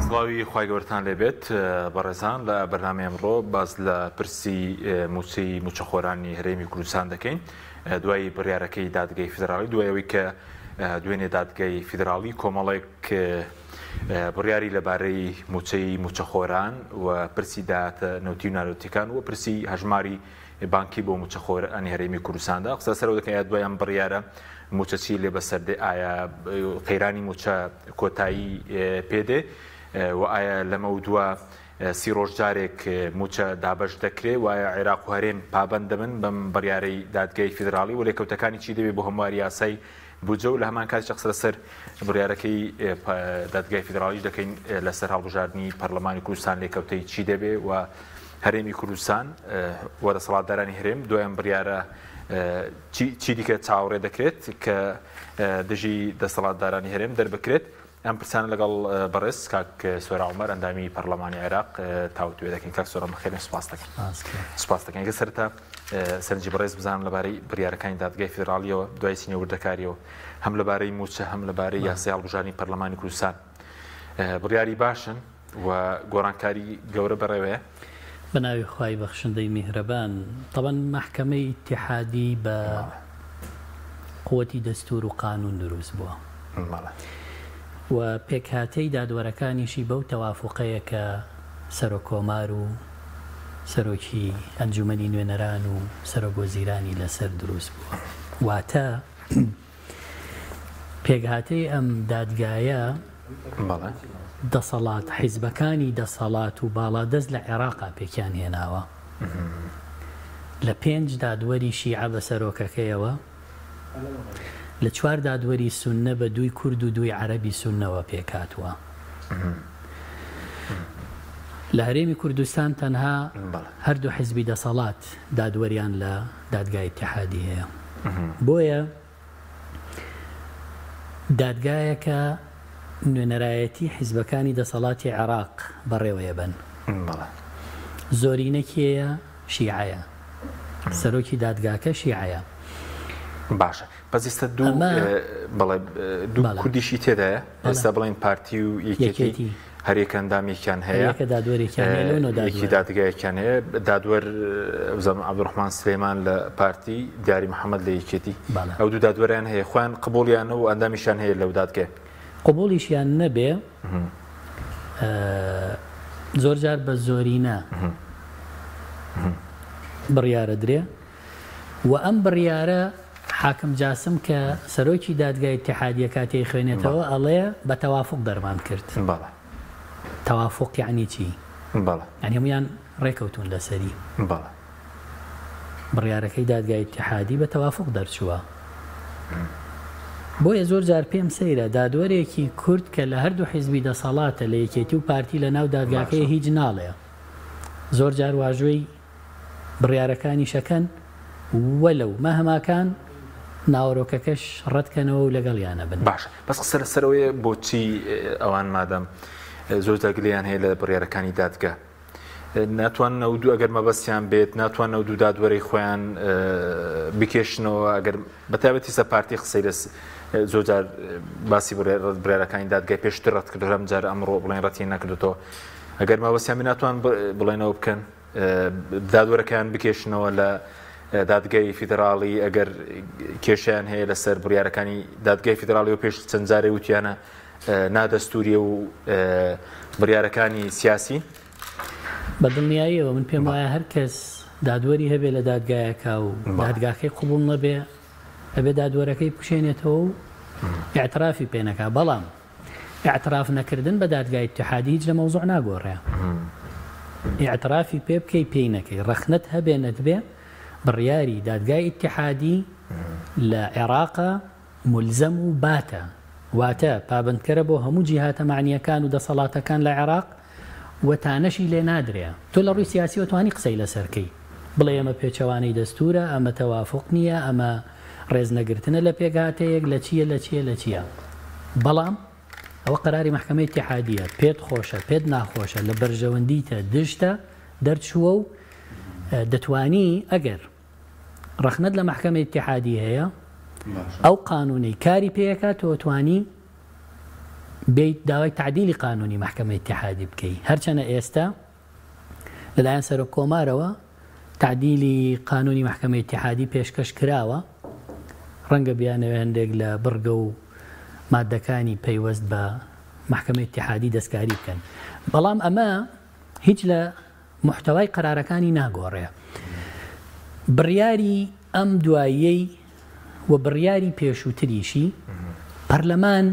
سڵاوی خوای گەورەتان لێبێت بەڕێزان لە بەرنامەی ئەمڕۆ باز لە پرسی موچەی موچەخۆرانی هەرێمی کوردستان دەکەین دوای بڕیارەکەی دادگای فیدراڵی دوایەوەی کە دوێنێ دادگای فیدراڵی کۆمەڵێک بڕیاری لەبارەی موچەی موچەخۆران و پرسی داهاتە نەوتی و نارەوتیەکان و پرسی هەژماری بانکی بۆ موچەخۆرانی هەرێمی کوردستاندا قسە سەرەوە دەکەین دوایان بڕیارە موچەچی لێ بەسەردێ ئایا قەیرانی موچە کۆتایی پێدێ و ئایا لەمە دووە سی ڕۆژ جارێک موچە دابەش دەکرێت وایە عێراق و هەرێم پابەند دەبن بەم بڕیارەی دادگای فیدراڵی و لێکەوتەکانی چی دەبێت بۆ هەمواری یاسای بودجە و لە هەمان کات شخص لەسەر بڕیارەکەی دادگای فیدراڵیش دەکەین لەسەر هەڵبژاردننی پەرلەمانی کوردستان لێکەوتەی چی دەبێت و هەرێمی کوردستان وەرەسەڵاتدارانی هەرێم دوایان بڕیارە چی دیکە چاوەڕێ دەکرێت کە دژی دەسەڵاتدارانی هەرێم دەربکرێت ئەم پرسانە لەگەڵ بەڕێز کاک سوێرا عومەر ئەندامی پەرلەمانی عێراق تاوتوێ دەکەین کاک سوێرا بەخێرن سوپاس دەکەین کە سەرەتا سەرنجی بەڕێز بزانم لەبارەی بڕیارەکانی دادگای فیدراڵیەوە دوای سینە وردەکاریەوە هەم لەبارەی موچە هەم لەبارەی یاسای هەڵبژاردننی پەرلەمانی کوردستان بڕیاری باشن و گۆڕانکاری گەورە بەڕێوەیە بناوی خوای بەخشندەی میهرەبان طبعا محکەمەی ئیتیحادی بە قووەتی دەستور و قانون دروست بووە و پێکهاتەی دادوەرەکانیشی بەو تەوافقەیە کە سەرۆکۆمار و سەرۆکی ئەنجومەنی نوێنەران و سەرۆکوەزیرانی لەسەر دروست بووە واتە پێکهاتەی ئەم دادگایە دەسەڵات حیزبەکانی دەسەڵات و باڵادەست لە عێراقا پێکیان هێناوە لە 5 دادوەری شیعە بە سەرۆکەکەیەوە لە 4 دادوەری سوننە بە 2 کورد و 2 عەرەبی سوننەوە پێکاتوە لە هەرێمی کوردستان تەنها هەردوو حیزبی دەسەڵات دادوەریان لە دادگای ئیتیحادی هەیە بۆیە دادگایەکە نوێنەرایەتی حیزبەکانی دەسەڵاتی عێراق بەڕێوەیە بن زۆرینەکیەیە شیعەیە سەرۆکی دادگاکە شیعەیە باشە بەزیستە دوو کوردیشی تێدایە ئێستا بڵین پارتی و یەکێتی هەرێک ئەندامێکیان هەیە یەکی دادگایەکیان هەیە دادوەر عەبدوڕەحمان سلێمان لە پارتی دیاری محەممەد لە یەکێتی ئەو دوو دادوەریان هەیە خۆیان قبوڵیان و ئەندامیشان هەیە لەو دادگای قبوڵیشیان نەبێ زۆر جار بە زۆرینە بڕیارە درێ و ئەم بڕیارە حاکم جاسم کە سەرۆکی دادگای ئیتیحادیە کاتێ خوێنێتەوە ئەڵێ بە تەوافق دەرمان کرد تەوافق یعنی چی؟ یعنی هەمویان ڕێکەوتون لەسەری بڕیارەکەی دادگای ئیتیحادی بە تەوافق دەرچووە بۆیە زۆر جار پێم سەیرە دادوەرێکی کورد کە لە هەردوو حیزبی دەسەڵاتە لە یەکێتی و پارتی لە ناو دادگاکەی هیچ ناڵێ زۆر جار واژۆی بڕیارەکانی شەکەن وەلەو مەهەماکان ناوەڕۆکەکەش ڕەتکەنەوە و لەگەڵیانە بن باشە بەس قسە لەسەرەوەی بۆچی ئەوان مادەم زۆر دەگلیان هەیە لە بڕیارەکانی دادگا ناتوان نەودوو ئەگەر مەبەستیان بێت ناتوان نەودوو دادوەرەی خۆیان بکێشنەوە ئەگەر بەتابەتی سە پارتی قسەی زۆر جار باسی بڕیارەکانی دادگای پێشتر ڕەت کردو هەم جار ئەمڕۆ بڵێن ڕەتی نەکردێتەوە ئەگەر مەبەستیان ناتوان بڵێنەوە بکەن دادوەرەکەیان بکێشنەوە لە دادگای فیدراڵی ئەگەر کێشیان هەیە لەسەر بڕیارەکانی دادگای فیدراڵی و پێش چەند جارێ وتیانە نادەستوریە و بڕیارەکانی سیاسی بەدڵنیاییەوە من پێم وایە هەر کەس دادوەری هەبێ لە دادگایەکە و دادگاکەی قبوڵ نەبێ هەبێ دادوەرەکەی بکوشێنێتەوە و ئیعترافی پێنەکە بەڵام ئیعتراف نەکردن بە دادگای ئیتیحادی هیچ لە مەوزوع ناگۆڕێ ئیعترافی پێ بکەی پێی نەکەی ڕەخنەت هەبێ نەتبێ بڕیاری دادگای ئیتیحادی لە عێراقا مولزەم و باتە واتە پابندکەرە بۆ هەموو جیهاتە معنیەکان و دەسەڵاتەکان لە عێراق وەتانەشی لێ نادرێ تۆ لە ڕووی سیاسی وتوانی قسەی لەسەرکەی بڵێ ئەمە پێچەوانەی دەستورە ئەمە تەوافق نییە ئەمە ڕێزنەگرتنە لە پێکهاتەیەک لە چییە بەڵام ئەوە قەراری محکەمەی ئیتیحادیە پێت خۆشە پێت ناخۆشە لە بەرژەوەندیتە دشتە دەرچووە و دەتوانی ئەگەر ڕەخنەت لە محکەمەی ئیتیحادی هەیە ئەو قانونی کاری پێیەکات تۆ توانی بيت داوای تعدیلی قانونی محکمە اتحادی بکەی هەرچەنە ئێستا لەلایەن سەرۆک کۆمارەوە تعدیلی قانونی محکمە اتحادی پێشکەش کراوە ڕەنگە بیانەوێ هەندێک لە بڕگە و مادەکانی پەیوەست بە محکمە اتحادی دەستکاری بکەن بەڵام ئەمە هیچ لە محتەوای قەرارەکانی ناگۆڕێ بڕیاری ئەم دواییەی و بڕیاری پێشووتریشی پەرلەمان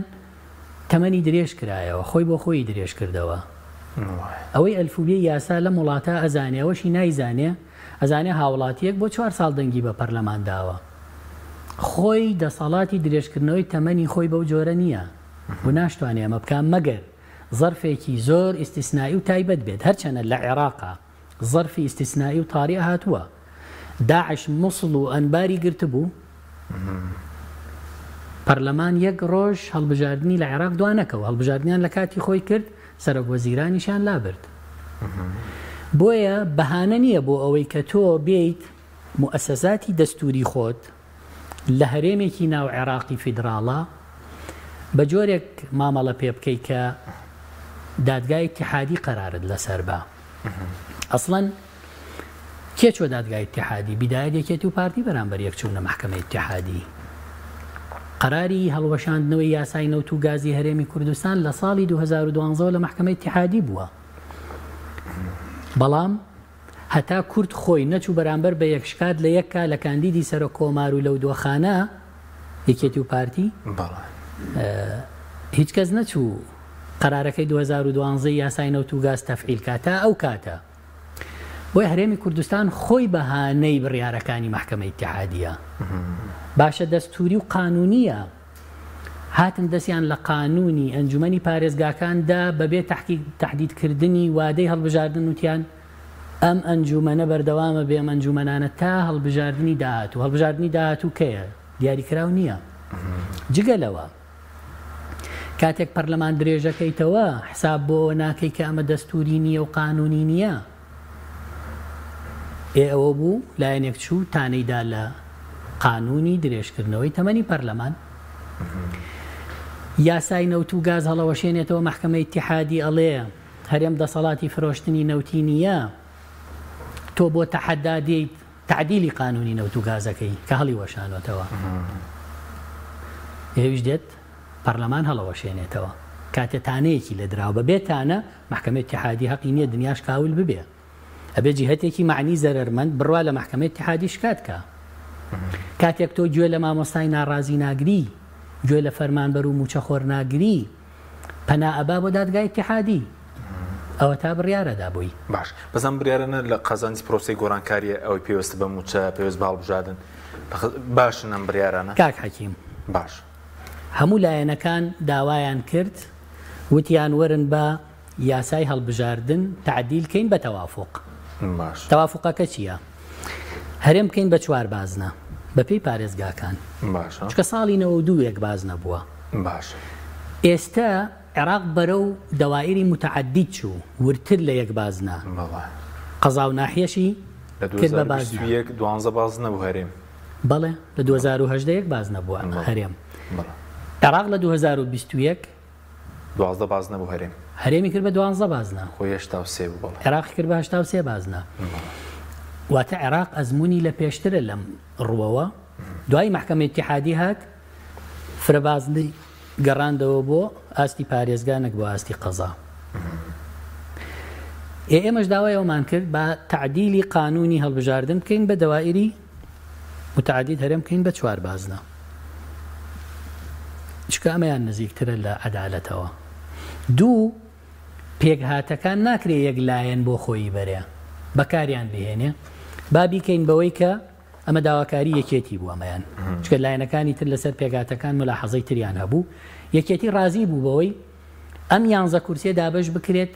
تەمەنی درێژ کرایەوە خۆی بۆ خۆی درێژ کردەوە ئەوەی ئەلفوبێ یاسا لە وڵاتە ئەزانێەوەشی نایزانێ ئەزانێ هاوڵاتیەک بۆ 4 ساڵ دەنگی بە پەرلەمان داوە خۆی دەسەڵاتی درێژکردنەوەی تەمەنی خۆی بەو جۆرە نییە و ناشتوانێ ئەمە بکەم مەگەر ظرفێکی زۆر ئیستیسنایی و تایبەت بێت هەرچەنە لە عێراقا ظرفی ئیستیسنایی و تاریە هاتووە داعش موسڵ و ئەنباری گرتبوو پەرلەمان یەک ڕۆژ هەڵبژاردننی لە عێراق دوانەکەەوە هەڵبژاردنیان لە کاتی خۆی کرد سەرۆک وەزیرانیشان لابرد بۆیە بەهانە نییە بۆ ئەوەی کە تۆ بێیت موسەساتی دەستوری خۆت لە هەرێمێکی ناو عێراقی فیدراڵە بە جۆرێک مامەڵە پێ بکەیت کە دادگای اتحادی قەرارت لەسەر بە ئەسڵەن کێ چۆ دادگای اتحادی بیدایەت یەکێتی و پارتی بەرامبەر یەکچوونە محکمە اتحادی قەراری هەڵوەشاندنەوەی یاسای نەوت و گازی هەرێمی کوردستان لە ساڵی 2012 لە محکمە اتحادی بووە بەڵام هەتا کورد خۆی نەچوو بەرامبەر بە یەکشکات لە یەککە لە کاندیدی سەرۆک کۆمار و لەو دۆخانە یەکێتی و پارتی هیچ کەس نەچوو قەرارەکەی 2012 یاسای نەوت و گاز تەفعیل کاتە ئەو کاتە بۆی هەرێمی کوردستان خۆی بەهانەی بڕیارەکانی محکمە اتحادیە باشە دەستوری و قانونیە هاتن دەستیان لە قانونی ئەنجومەنی پارێزگاکاندا بەبێ تەحدیدکردنی وادەی هەڵبژاردن وتیان ئەم ئەنجومەنە بەردەوامە بێ ئەم ئەنجومەنانە تا هەڵبژاردننی داهاتوو هەڵبژاردننی داهاتوو کەیە دیاریکراو نییە جگەلەوە کاتێک پەرلەمان درێژەکەیتەوە حساب بۆ ناکەی کە ئەمە دەستوری نییە و قانونی نییە ئەوە بوو لایەنێک چوو تانەیدا لە قانونی درێژکردنەوەی تەمەنی پەرلەمان یاسای نەوت و گاز هەڵەوەشێنێتەوە محکمە اتحادی ئەڵێ هەرێم دەسەڵاتی فرۆشتنی نەوتی نییە تۆ بۆ تەحەدادی تعدیلی قانونی نەوت و گازەکەی کە هەڵی وەشانوێتەوە هێویش دێت پەرلەمان هەڵەوەشێنێتەوە کاتێ تانەیەکی لە دراوە بەبێتانە محکمە اتحادی حەقی نییە دنیاش کاول ببێ ئەبێ جیهەتێکی معنی زەرەرمەند بڕوا لە محکمە اتحادی شکات کە کاتێک تۆ گوێ لە مامۆستای ناڕازی ناگری گوێ لە فەرمانبەر و موچەخۆر ناگری پەنا ئەبا بۆ دادگای اتحادی ئەوە تا بڕیارەدا بووی باش بەزان بڕیارەنە لە قەزانجی پرۆسی گۆڕانکاریە ئەوەی پێوەستە بە موچە پێوەست بە هەڵبژاردن باشن ئەم بڕیارانە کاک حەکیم باش هەموو لایەنەکان داوایان کرد وتیان وەرن بە یاسای هەڵبژاردن تعدیلکەین بە تەوافق تەوافقەکە چییە؟ هەرێم بکەین بە 4 بازنە بەپێی پارێزگاکان چکە ساڵی 92 یەک بازنە بووە ئێستا عێراق بەرەو دەوائری متعدید چوو ورتر لە یەک بازنە قەزا و ناحیەشی کرد بە بازنە 12 بازنە بوو هەرێم بەڵێ لە 2010 یەک بازنە بووە هەرێم عێراق لە 2021 12 بازنە بوو هەرێم هەرێمی کرد بە 12 بازنە خۆی 83 بوو بەڵێ عێراقی کرد بە 83 بازنە واتە عێراق ئەزمموی لە پێشترە لەم ڕووەوە دوای محکمە اتحادی هات فرەبازنەی گەڕاندەوە بۆ ئاستی پارێزگانێک بۆ ئاستی قەزا ئێمەش داوای ئەومان کرد بە تعدیلی قانونی هەڵبژاردن بکەین بە دەوائری متعدید هەرێم بکەین بە 4 بازنە چکە ئەمەیان نزیکترە لە عەدالەتەوە دوو پێکهاتەکان ناکرێ یەک لایەن بۆ خۆی بەرێ بەکاریان بهێنێ با بیکەین بەوەی کە ئەمە داواکاری یەکێتی بوو ئەمەیان چکە لایەنەکانی تر لەسەر پێکهاتەکان ملاحەزەی تریان هەبوو یەکێتی ڕازی بوو بەوەی ئەم 11 کورسیە دابەش بکرێت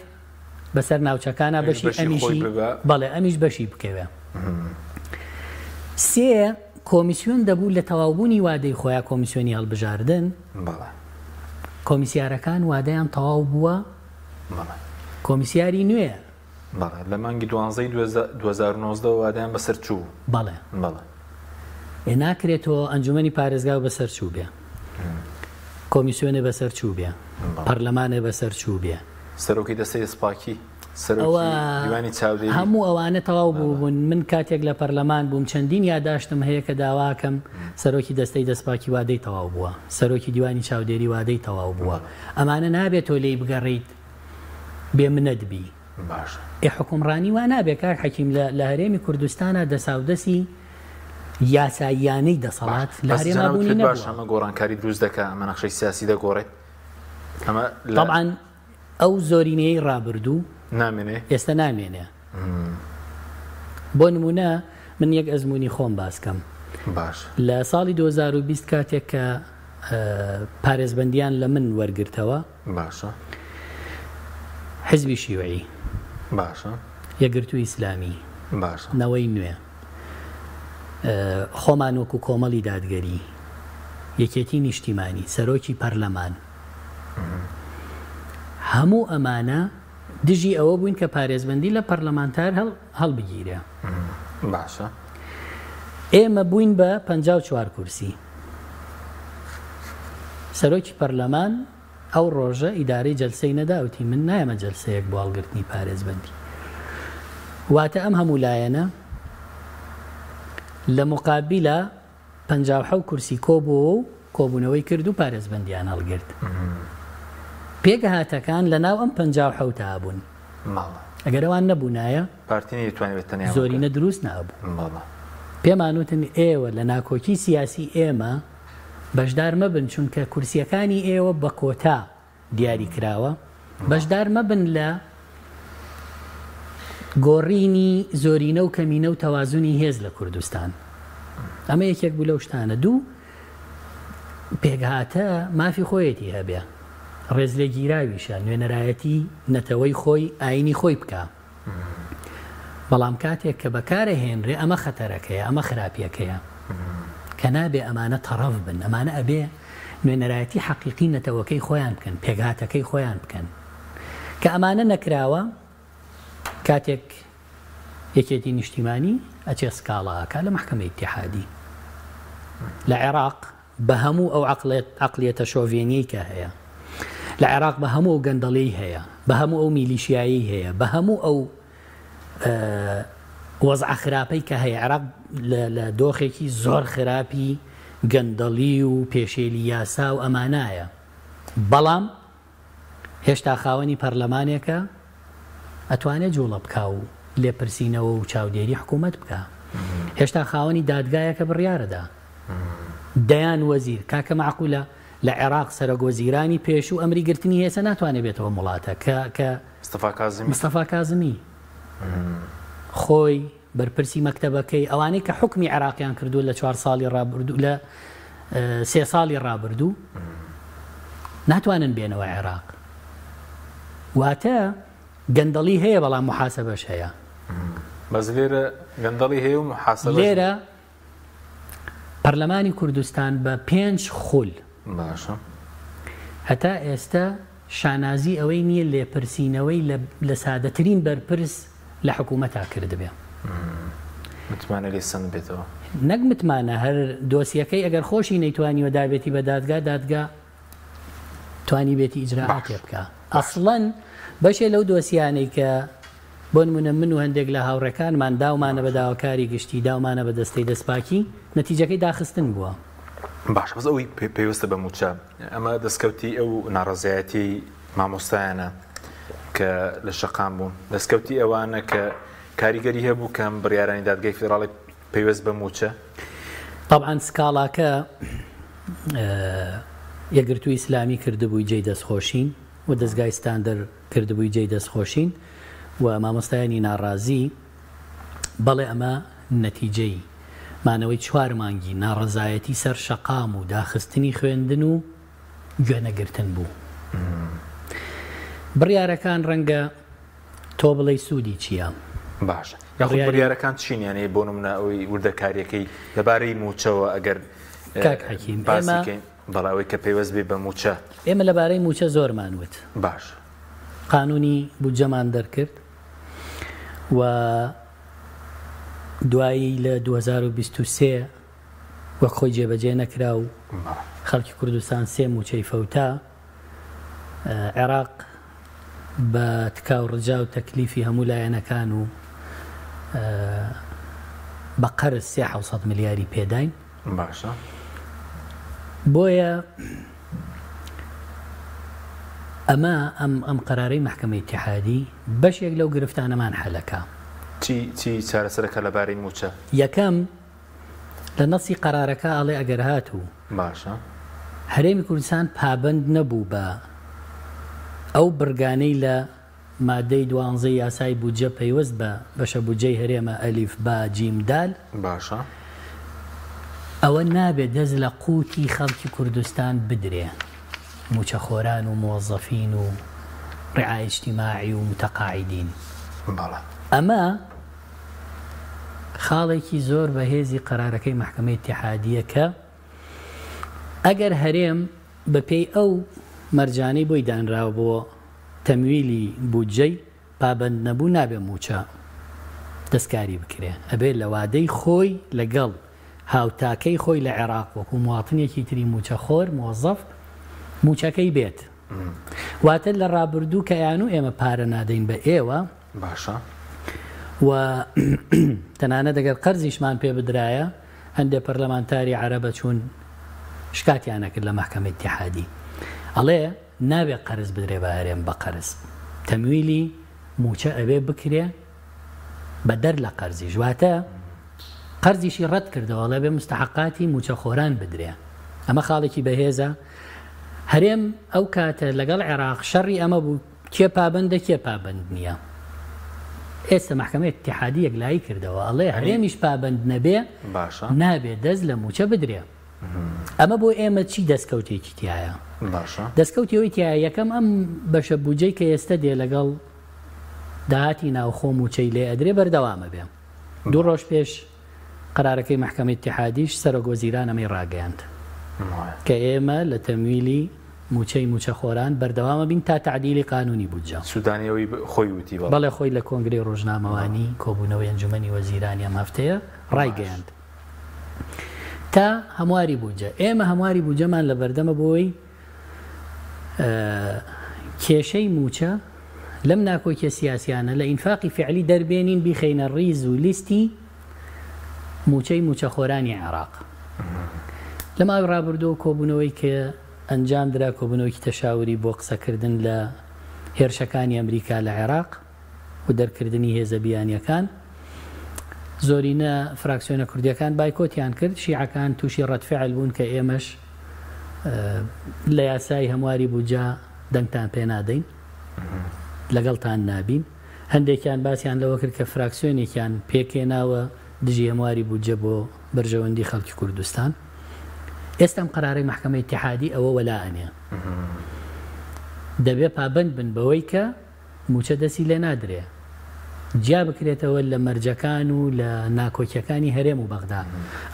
بەسەر ناوچەکانە بەشی ئەمیشی بەڵێ ئەمیش بەشی بکەوێ سێ کۆمیسیۆن دەبوو لە تەواوبوونی وادەی خۆیان کۆمیسیۆنی هەڵبژاردن کۆمیسیارەکان وادەیان تەواو بووە کۆمیسیاری نوێ لە مانگی 2019 وادەیان بەسەر چوو بەڵێ ناکرێتەوە ئەنجومەنی پارێزگا بەسەر چوو بێ کۆمیسیۆنێ بەسەر چوو بێ پەرلەمانێ بەسەر چوو بێ سەرۆکی دەستەی دەسپاکی سەرۆکی دیوانی چاودێری هەموو ئەوانە تەواو بوون. من کاتێک لە پەرلەمان بووم چەندین یاداشتم هەیە کە داواکەم سەرۆکی دەستەی دەسپاکی وادەی تەواو بووە، سەرۆکی دیوانی چاودێری وادەی تەواو بووە. ئەمانە نابێت تۆ لێی بگەڕیت بێ منەت بی. حکومڕانی وا نابێت کاک حەکیم لە هەرێمی کوردستانە دەساودەسی یاساییانەی دەسەڵات لە هەرێمابوونی نەبووە. ئەمە گۆڕانکاری دروست دەکات، ئەمە نەخشەی سیاسی دەگۆڕێت. طبعاً ئەو زۆرینەیەی ڕابردوو نامێنێ ئێستا نامێنێ. بۆ نمونە من یەک ئەزمموی خۆم باسکەم باش لە ساڵی 2020 کاتێک کە پارێزبندیان لە من وەرگرتەوە باشە حزبی شیوعی باشە یەکگرتووی ئیسلامی باشە نەوەی نوێ خۆمان وەکو کۆمەڵی دادگەری یەکێتی نیشتیمانی سەرۆکی پەرلەمان هەموو ئەمانە دژی ئەوە بووین کە پارێزبندی لە پەرلەمانتار هەڵبگیرێ. باشە ئێمە بووین بە 54 کورسی. سەرۆکی پەرلەمان ئەو ڕۆژە ئیدارەی جەلسەی نەداوتی من نایەمە جەلسەیەک بۆ هەڵگرتنی پارێزبندی. واتە ئەم هەموو لایەنە لە مقابلە 57 کورسی کۆبووە و کۆبوونەوەی کرد و پارێزبندیان هەڵگرت. پێگەهاتەکان لە ناو ئەم 57 تا بوون. ئەگەر ئەوان نەبوونایە زۆرینە دروست نابوو. پێمانوتن ئێوە لە ناکۆکی سیاسی ئێمە بەشدار مەبن چونکە کورسیەکانی ئێوە بە کۆتا دیاری کراوە، بەشدار مەبن لە گۆڕینی زۆرینە و کەمینە و تەوازنی هێز لە کوردستان. ئەمە یەکێک بوو لەو شتانە. دوو پێگهاتە مافی خۆیەتی هەبێ، ڕێزلێگیراویشە، نوێنەرایەتی نەتەوەی خۆی ئاینی خۆی بکە. بەڵام کاتێک کە بەکارە هێنرێ ئەمە خەتەرەکەیە، ئەمە خراپیەکەیە کە نابێ ئەمانە تەڕەف بن، ئەمانە ئەبێ نوێنەرایەتی حەقیقی نەتەوەکەی خۆیان بکەن، پێگهاتەکەی خۆیان بکەن. کە ئەمانە نەکراوە کاتێک یەکێتی نیشتیمانی ئەچێ سکاڵاکە لە محکەمەی ئیتیحادی لە عێراق بە هەموو ئەو عەقڵیەتە شۆڤێنیی کە هەیە لە عێراق، بە هەموو ئەو گەندەڵی هەیە، بە هەموو ئەو میلیشیایی هەیە، بە هەموو ئەو وەزع خراپەی کە هەیە. عێراق لە دۆخێکی زۆر خراپی گەندەڵی و پێشێلی یاسا و ئەمانایە. بەڵام هێشتا خاوەنی پەرلەمانێکە ئەتوانێت جوڵە بکا و لێپرسینەوە و چاودێری حکوومەت بکە. هێشتا خاوەنی دادگایەکە بڕیارەدا دەیان وەزیر کاکە معقولە لە عێراق سەرۆکوەزیرانی پێش و ئەمری گرتنی هێسە ناتوانێت بێتەوە وڵاتە کە مستەفا کازمی خۆی بەرپرسی مەکتەبەکەی ئەوانەی کە حکمی عێراقیان کردو لە 4 ساڵی ڕابردوو لە 3 ساڵی ڕابردوو ناتوانن بێنەوە عێراق. واتە گەندەڵی هەیە بەڵام محاسبەش هەیە. بەس لێرە گەندەڵی هەیە و محاسبە لێرە پەرلەمانی کوردستان بە 5 خول باشە هەتا ئێستا شانازی ئەوەی نییە لێپرسینەوەی لە سادەترین بەرپرس لە حکوومەتا کردبێ. متمانە لێ سند بێتەوە نەک متمانە هەر دۆسیەکەی ئەگەر خۆشی نەیتوانیوە دابێتی بە دادگا توانی بێتی ئیجراعاتێ بکە. ئەسڵەن بەشێ لەو دۆسیانەی کە بۆ نمونە من و هەندێک لە هاوڕێکانمان داومانە بە داواکاری گشتی داومانە بە دەستەی دەستپاکی نەتیجەکەی داخستن بووە. باش بەس ئەوی پێویستە بە موچە ئەمە دەستکەوتی ئەو ناڕەزایەتی مامۆستایانە کە لە شەقام بوون، دەستکەوتی ئەوانە کە کاریگەری هەبوو کەم بڕیارانی دادگای فێدراڵی پێویست بە موچە. طبعاً سکاڵاکە یەکگرتووی ئیسلامی کردبووی جێی دەستخۆشین و دەستگای ستاندەر کردبووی جێی دەستخۆشین و مامۆستایانی ناڕازی بەڵێ ئەمە نەتیجەی مانەوەی 4 مانگی ناڕەزایەتی سەر شەقام و داخستنی خوێندن و گوێنەگرتن بوو. بڕیارەکان ڕەنگە تۆ بڵێ سوودی چییە؟ باشە یاخود بڕیارەکان چینیانەیە بۆ نمونە ئەوەی وردەکاریەکەی لەبارەی موچەوە ئەگەر کاک حەکیم باسیکەین بەڵاوەی کە پێوەست بێ بە موچە. ئێمە لەبارەی موچە زۆرمان وت. باش قانونی بودجەمان دەرکرد و دوایی لە 2023 وەک خۆی جێبەجێ نەکرا و خەڵکی کوردستان سێ موچەی فەوتا عێراق بە تکا و ڕجا و تەکلیفی هەموو لایەنەکان و بە قەرز 300 ملیاری پێداین. باشە بۆیە ئەم قەرارەی محکەمەی اتحادی بەشێک لەو گرفتانەمان حەلەکە. چی چارەسەرەکە لەبارەی موچە؟ یەکەم لە نەسی قەرارەکە ئاڵێ ئەگەر هاتوو باشە هەرێمی کوردستان پابند نەبوو بە ئەو بڕگانەی لە مادەی 12 یاسای بودجە پەیوەست بە بەشە بودجەی هەرێمە ئەلیف با جیم دال. باشە ئەوە نابێت دەست لە قوتی خەڵکی کوردستان بدرێ، موچەخۆران و مۆزەفین و ڕعای اجتیماعی و متەقاعدین. ئەمە خاڵێکی زۆر بەهێزی قەرارەکەی محکەمەی اتحادیە کە ئەگەر هەرێم بەپێی ئەو مەرجانەی بۆی دانراوە بۆ تەمویلی بودجەی پابند نەبوو نابێ موچە دەستکاری بکرێ، ئەبێت لە وادەی خۆی لەگەڵ هاوتاکەی خۆی لە عێراق وەکو مواتنێکی تری موچەخۆر مۆزەف موچەکەی بێت. واتە لە ڕابردوو کە یان و ئێمە پارە نادەین بە ئێوە باشە و تەنانە دەگەر قەرزیشمان پێ بدرایە هەندێک پەرلەمانتاری عەرەبە چوون شکاتیانە کرد لە محکەمەی اتحادی ئەڵێ نابێت قەرز بدرێ بە هەرێم بە قەرز، تەمویلی موچە ئەوێ بکرێ بە دەر لە قەرزیش، واتە قەرزیشی ڕەت کردەوە لە بێ مستحقاتی موچەخۆران بدرێ. ئەمە خاڵێکی بەهێزە. هەرێم ئەو کاتە لەگەڵ عێراق شەڕی ئەمە بوو کێ پابندە کێ پابند نییە. ئێستا محکەمەی اتحادی یەکلایی کردەوە ئەڵێ هەرێمیش پابند نەبێ نابێت دەست لە موچە بدرێ. ئەمە بۆ ئێمە چی دەستکەوتێکی تایە؟ دەستکەوتەوەی تایە یەکەم ئەم بەشە بودجەی کە ئێستا دێ لەگەڵ داهاتی ناوخۆ موچەی لێ ئەدرێ بەردەوامە بێ. 2 ڕۆژ پێش قەرارەکەی محکەمەی اتحادیش سەرۆکوەزیران ئەمەی ڕاگەیاند کە ئێمە لە تەمویلی موچەی موچەخۆران بەردەوامە بین تا تعدیلی قانونی بودجە. سودانیەوەی خۆی وتی بەڵێ خۆی لە کۆنگرەی ڕۆژنامەوانی کۆبوونەوەی ئەنجومەنی وەزیرانی ئەم هەفتەیە ڕایگەیاند تا هەمواری بودجە. ئێمە هەمواری بودجەمان لە بەردەمە بۆی کێشەی موچە لەم ناکۆکیە سیاسیانە لە ئینفاقی فعلی دەربێنین بیخەینە ڕیز و لیستی موچەی موچەخۆرانی عێراق. لە ماوەی ڕابردووە کۆبوونەوەی کە ئەنجام درا کۆبوونەوەی تەشاوری بۆ قسەکردن لە هێرشەکانی ئەمریکا لە عێراق و دەرکردنی هێزە بیانیەکان زۆرینە فراکسیۆنە کوردیەکان بایکۆتیان کرد، شیعەکان تووشی ڕەتفعل بوون کە ئێمەش لە یاسای هەمواری بودجە دەنگتان پێ نادەین لەگەڵتان نابین. هەندێکیان باسییان لەوە کرد کە فراکسیۆنێکیان پێکێناوە دژی هەمواری بودجە بۆ بەرژەوەندی خەڵکی کوردستان. ئێستا ئەم قەرارەی محکەمەی اتحادی ئەوە وەلائەنێ دەبێ پابند بن بەوەی کە موچە دەسی لێ نادرێ، جیا بکرێتەوە لە مەرجەکان و لە ناکۆکیەکانی هەرێم و بەغدا.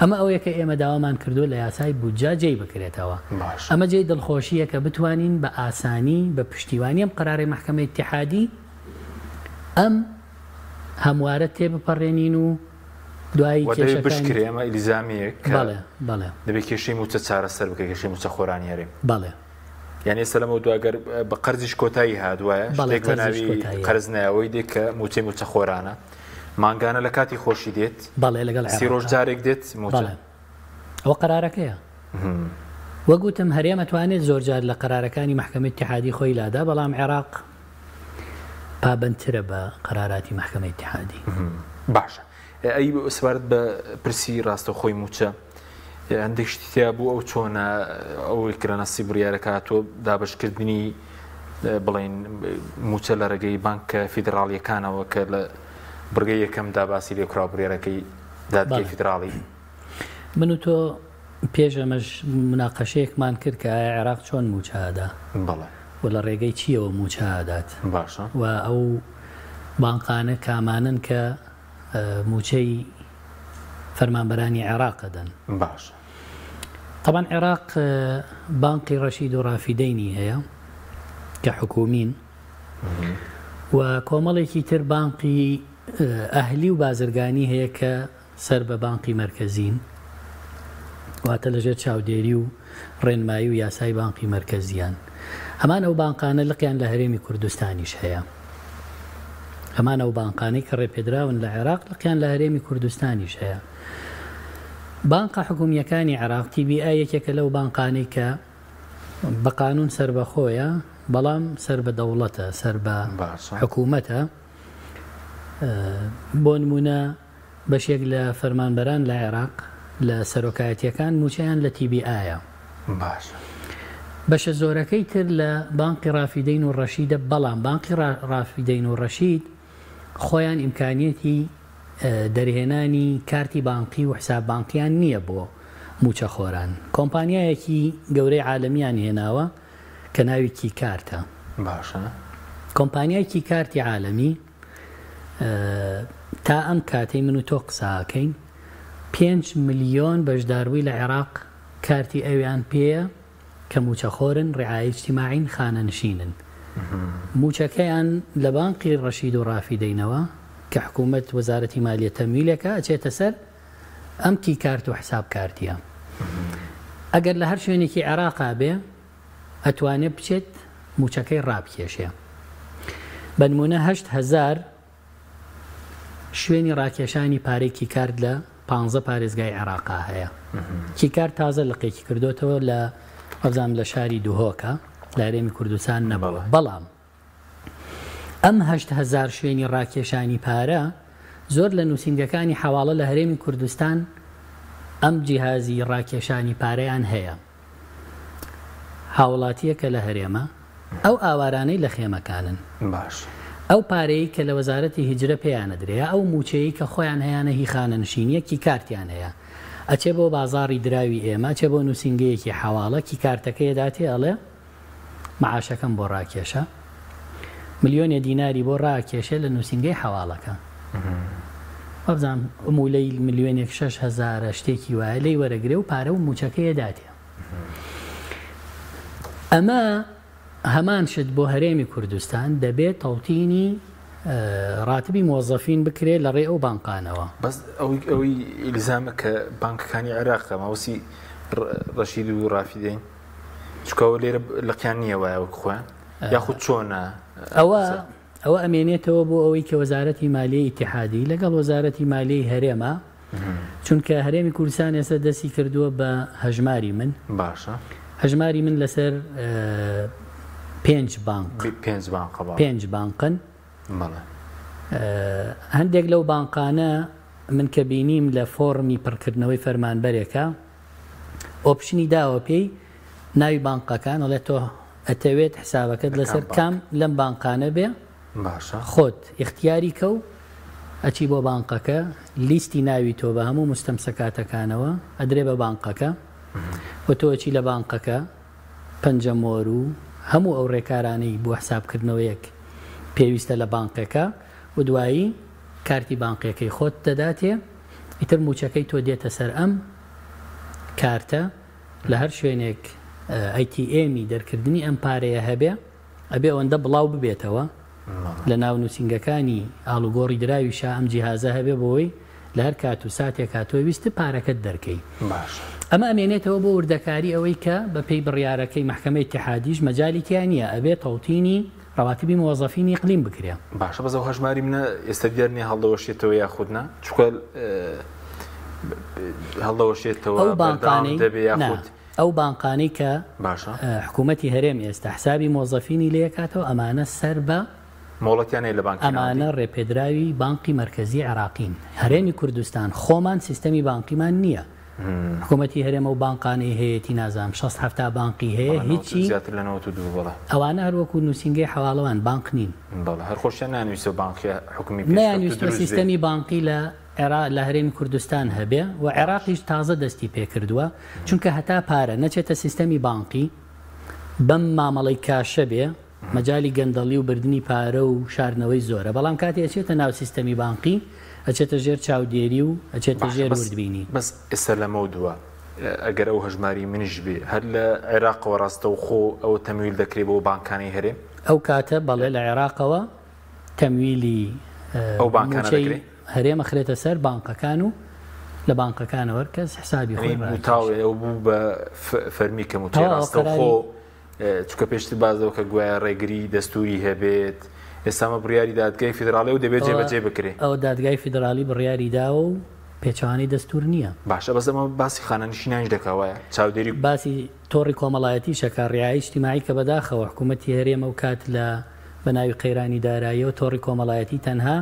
ئەمە ئەوەیە کە ئێمە داوامان کردو لە یاسای بودجە جێی بکرێتەوە. ئەمە جێی دڵخۆشیە کە بتوانین بە ئاسانی بە پشتیوانی ئەم قەرارەی محکەمەی اتحادی ئەم هەموارە تێبپەڕێنین و دوایی بشکرێ ئەمە ئیلزامیەک بەڵێ دەبێت کێشەی موچە چارەسەر بکە، کێشەی موچەخۆرانی هەرێم. بەڵێ یعنی ئێستا لەمە دوگەر بە قەرزیش کۆتایی هادووایە شتێک بە ناوی قەرز نایەوەی دێت کە موچەی موچەخۆرانە مانگانە لە کاتی خۆشی دێت. بەڵێ لەگەڵ 30 ڕۆژ جارێک دێت موچە. ئەوە قەرارەکەیە. وەگوتم هەرێم ئەتوانێت زۆر جار لە قەرارەکانی محکەمەی اتحادی خۆی لادا، بەڵام عێراق پابندترە بە قەراراتی محکەمەی اتحادی. باشە. ئەی سوارت بە پرسی ڕاستەخۆی موچە هەندێک شتیا بوو ئەو چۆنە ئەوەی کرەنەسی بڕیارەکە تۆ دابشکردنی بڵێن موچە لە ڕێگەی بانکە فیدراڵیەکانەوە کە لە بڕگەی یەکەمدا باسی لێکرا بڕیارەکەی دادگای فیدراڵی. من و تۆ پێش ئەمەش مناقەشەیەکمان کرد کە عێراق چۆن موچەدا و لە ڕێگەی چیەوە موچەدات. باشە. و ئەو بانقانە کامانن کە موچەی فەرمانبەرانی عێراق دەن. باش. طبعا عێراق بانقی ڕەشید و ڕافیدەینی هەیە کە حکومین و کۆمەڵێکی تر بانقی ئەهلی و بازرگانی هەیە کە سەر بە بانقی مەرکەزین واتە لەژێر چاودێری و ڕێنمایی و یاسای بانقی مرکزیان. هەمان ئەو بانقانە لقیان لە هەرێمی کوردستانیش هەیە. هەمان ئەو بانقانەی کە ڕێپێدراون لە عێراق لقیان لە هەرێمی کوردستانیش هەیە. بانقە حکوومیەکانی عێراق TBI یەکێکە لەو بانقانەی کە بە قانون سەر بەخۆیە بەڵام سەر بە دەوڵەتە، سەر بە حکوومەتە. بۆ نمونە بەشێک لە فەرمانبەران لە عێراق لە سەرۆکایەتیەکان موچەیان لە TBIە. بەشە زۆرەکەی تر لە بانقی ڕافیدەین و ڕەشیدە، بەڵام بانقی ڕافیدەین و ڕەشید خۆیان ئیمکانیەتی دەرهێنانی کارتی بانقی و حساب بانقییان نییە بۆ موچەخۆران. کۆمپانیایەکی گەورەی عالەمیان هێناوە کە ناوی کیکارتە. باشە. کۆمپانیای کیکارتی عالەمی تا ئەم کاتەی من و تۆ قساکەین 5 ملیۆن بەشداروی لە عێراق کارتی ئەویان پێیە کە موچەخۆرن، ڕێعای اجتیماعین، خانەنشینن. موچەکەیان لە بانقی ڕەشید و ڕافیدەینەوە کە حکوومەت وەزارەتی مالیە تەمویلەکە ئەچێتە سەر ئەم کیکارت و حساب کارتیە. ئەگەر لە هەر شوێنێکی عێراقا بێ ئەتوانێت بچێت موچەکەی ڕابکێشێ. بە نمونە 8,000 شوێنی ڕاکێشانی پارەی کیکارت لە 15 پارێزگای عێراقا هەیە. کیکارت تازە لقێکی کردوتەوە لە وەبزانم لە شاری دوهۆکە لە هەرێمی کوردستان نەبەوە. بەڵام ئەم 8,000 شوێنی ڕاکێشانی پارە زۆر لە نووسینگەکانی حواڵە لە هەرێمی کوردستان ئەم جیهازی ڕاکێشانی پارەیان هەیە. هاوڵاتیەکە لە هەرێمە ئەو ئاوارانەی لە خێمەکانن. باش. ئەو پارەی کە لە وەزارەتی هیجرە پێیانە درێە، ئەو موچەیە کە خۆیان هەیەە هی خانەنشینیەکی کارتیان هەیە، ئەچێ بۆ بازاڕی دراوی ئێمە، چێ بۆ نووسینگەیەکی حواڵە کی کارتەکەی داتێ ئەڵێ معاشەکەم بۆ ڕاکێشە، ملیۆنێ دیناری بۆ ڕاکێشە لە نووسینگەی حواڵەکە. وەبزانم مولەی ملیۆنێک 6,000 شتێکی وایە لێی وەرەگرێ و پارە و موچەکەی داتێ. ئەمە هەمان شت بۆ هەرێمی کوردستان دەبێت تەوتینی ڕاتبی مۆزەفین بکرێت لە ڕێ ئەو بانقانەوە. بەس ئەوەی ئیلزامە کە بانکەکانی عێراقە ماوەسی ڕەشید و ڕافیدەین چکەوە لێرە لەقیان نییە وایە وەک خۆیان یاخود چۆنە ئەوە ئەمێنێتەوە بۆ ئەوەی کە وەزارەتی مالیەی ئیتیحادی لەگەڵ وەزارەتی مالیەی هەرێمە، چونکە هەرێمی کوردستان ئێستا دەستی کردووە بە هەژماری من. باشە. هەژماری من لەسەر 5 بانقن. هەندێک لەو بانقانە من کە بینیم لە فۆرمی پڕکردنەوەی فەرمانبەرێکە ئۆپشنی داوە پێی ناوی بانقەکان، ئەڵێ تۆ ئەتەوێت حسابەکەت لەسەر کام لەم بانقانە بێ، خۆت اختیاری کە و ئەچی بۆ بانقەکە، لیستی ناوی تۆ بە هەموو مستەمسەکاتەکانەوە ئەدرێ بە بانقەکە و تۆچی لە بانقەکە پەنجەمۆر و هەموو ئەو ڕێکارانەی بۆ حسابکردنەوەیەک پێویستە لە بانقەکە و دوایی کارتی بانقیەکەی خۆت دەداتێ، ئیتر موچەکەی تۆ دێتە سەر ئەم کارتە لە هەر شوێنێک ئەیTMی دەرکردنی ئەم پارەیە هەبێ ئەبێ ئەوەندە بڵاو ببێتەوە لە ناو نووسینگەکانی ئاڵوگۆڕی دراویشە ئەم جیهازە هەبێ بۆی لە هەر کات و ساتێک هاتووە ویستە پارەکەت دەرکەی. ئەمە ئەمێنێتەوە بۆ وردەکاری ئەوەی کە بە پێی بڕیارەکەی محکەمەی اتحادیش مەجالی تیان نییە ئەبێ تەوتینی ڕەواتبی مۆزەفینی ئیقلیم بکرێ. باشە بەزەو هەژماری منە ئێستا دیار نییە هەڵدەوەشێتەوە یاخودنا چکە هەڵدەوەشێتەوە دەبێ یاخود ئەو بانقانەی کە حکوومەتی هەرێم ئێستا حسابی مۆزەفینی لێکاتەوە ئەمانە سەر بە مۆڵەتیانەی لە بانک ئەمانە ڕێپێدراوی بانقی مرکزی عێراقین. هەرێمی کوردستان خۆمان سیستەمی بانقیمان نییە. حکوومەتی هەرێمە و بانقانەی هەیەی نازام 6-7 بانقی هەیە هیچی ئەوانە هەروەکو نووسینگەی حواڵەوان بانق نین. هەر خۆشیان نانویستە بانقی حکومی نانویستە سیستەمی بانقی لە هەرێمی کوردستان هەبێ و عێراقیش تازە دەستی پێکردووە، چونکە هەتا پارە نەچێتە سیستەمی بانقی بەم مامەڵی کاشە بێ مەجای گەندەڵی و بردننی پارە و شارنەوەی زۆرە، بەڵام کاتی ئەچێتە ناو سیستەمی بانقی ئەچێتە ژێر چاودێری و ئەچێتە ژێر وردبینی. بەس ئێستا لەمە دووە ئەگەر ئەو هەژماری منیش بێ هەر لە عێراقەوە ڕاستە و خۆ ئەوە تەمویل دەکرێت بۆ بانکانی هەرێم ئەو کاتە بەڵێ لە عێراقەوە تەمویلی ئەو بانکانە هەرێمە خرێتە سەر بانقەکان و لە بانقەکانەوە کەس حسابی خۆی متاوێ ئەو بوو بە فەرمی کە متێڕاستەخۆ چکە پێشتر بازەوە کە گوایە ڕێگری دەستوری هەبێت ئێستامە بڕیاری دادگای فیدراالی و دەبێت جێبەجێ بکرێت ئەو دادگای فیدراالی بڕیاری داوە و پێچوانی دەستور نییە باشە بەس ئەمە باسی خانەنشینانش دەکەوایە چاودێری باسی تۆڕی کۆمەڵایەتی شەکە ڕیایی اجتیماعی کە بەداخەوە حکوومەتی هەرێمە و کات لە بەناوی قەیرانی داراییەوە تۆڕی کۆمەڵایەتی تەنها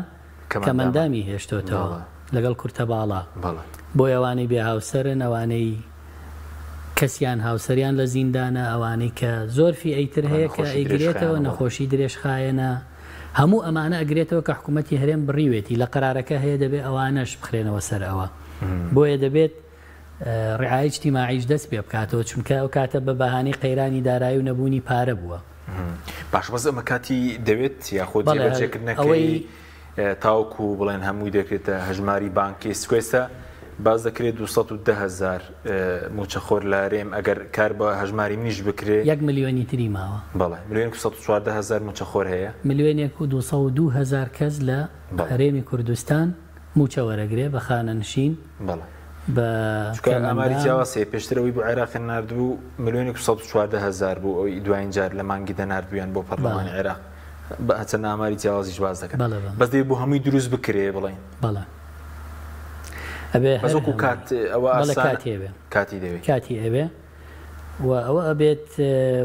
کەمەندامی هێشتۆتەوە لەگەڵ کورتە باڵا بۆ ئەوانەی بێ هاوسەرن ئەوانەی کەسیان هاوسەریان لە زیندانە ئەوانەی کە زۆرفی ئەیتر هەیە کە ئەیگرێتەوە نەخۆشی درێژخایەنە هەموو ئەمانە ئەگرێتەوە کە حکوومەتی هەرێم بڕیوێتی لە قەرارەکە هەیە دەبێت ئەوانەش بخرێنەوە سەر ئەوە بۆیە دەبێت ڕعای اجتیماعیش دەست پێ بکاتەوە چونکە ئەو کاتە بە بەهانەی قەیرانی دارایی و نەبوونی پارە بووە باش بەس ئەمە کاتی دەوێت یاخۆ جێبەجێکردنەکەی تاوکو بڵێن هەمووی دەکرێتە هەژماری بانکی سکوێستە باز دەکرێت 210,000 موچەخۆر لە هەرێم ئەگەر کار بە هەژماری منیش بکرێت 1 ملیۆنی تری ماوە بەڵێ 1,240,000 موچەخۆر هەیە 1,202,000 کەس لە هەرێمی کوردستان موچە وەرەگرێ بە خانەنشین بەڵێ بە ئەماری جیاواسێ پێشترەوەی بۆ عێراق نردبوو 1,240,000 بوو ئەوی دوایین جار لە مانگی دەناردویان بۆ پەرلەمانی عێراق بە هەچەند ئاماری جیاوازیش باز دەکەن بەس دەبێت بۆ هەمووی دروست بکرێ بڵێن بەڵێ بەزۆکو کات ئەوە کاتی ئەوێ و ئەوە ئەبێت